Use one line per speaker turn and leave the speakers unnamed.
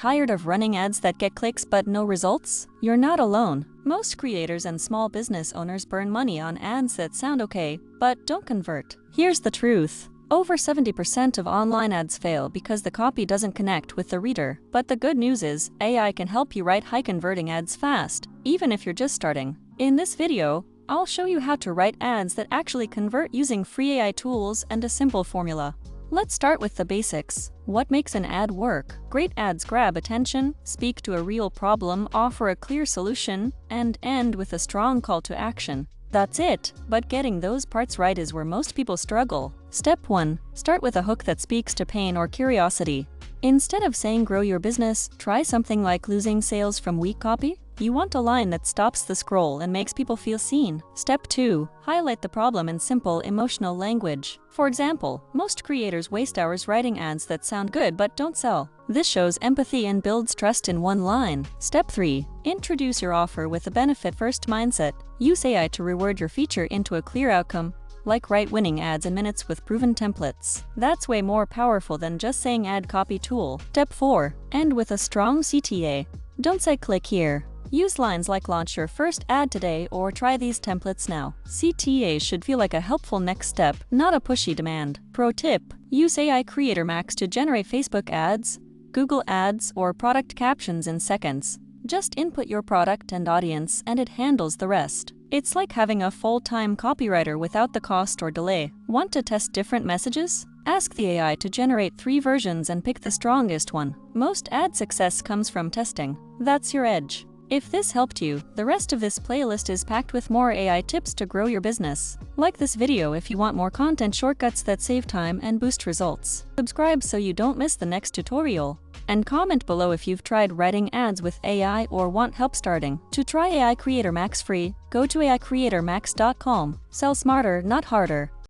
Tired of running ads that get clicks but no results? You're not alone. Most creators and small business owners burn money on ads that sound okay, but don't convert. Here's the truth. Over 70% of online ads fail because the copy doesn't connect with the reader. But the good news is, AI can help you write high-converting ads fast, even if you're just starting. In this video, I'll show you how to write ads that actually convert using free AI tools and a simple formula. Let's start with the basics. What makes an ad work? Great ads grab attention, speak to a real problem, offer a clear solution, and end with a strong call to action. That's it, but getting those parts right is where most people struggle. Step 1. Start with a hook that speaks to pain or curiosity. Instead of saying grow your business, try something like losing sales from weak copy. You want a line that stops the scroll and makes people feel seen. Step 2. Highlight the problem in simple, emotional language. For example, most creators waste hours writing ads that sound good but don't sell. This shows empathy and builds trust in one line. Step 3. Introduce your offer with a benefit-first mindset. Use AI to reword your feature into a clear outcome, like write winning ads in minutes with proven templates. That's way more powerful than just saying ad copy tool. Step 4. End with a strong CTA. Don't say click here. Use lines like launch your first ad today or try these templates now. CTAs should feel like a helpful next step, not a pushy demand. Pro tip: use AI Creator Max to generate Facebook ads, Google ads, or product captions in seconds. Just input your product and audience and it handles the rest. It's like having a full-time copywriter without the cost or delay. Want to test different messages? Ask the AI to generate 3 versions and pick the strongest one. Most ad success comes from testing. That's your edge. If this helped you, the rest of this playlist is packed with more AI tips to grow your business. Like this video if you want more content shortcuts that save time and boost results. Subscribe so you don't miss the next tutorial. And comment below if you've tried writing ads with AI or want help starting. To try AI Creator Max free, go to aicreatormax.com. Sell smarter, not harder.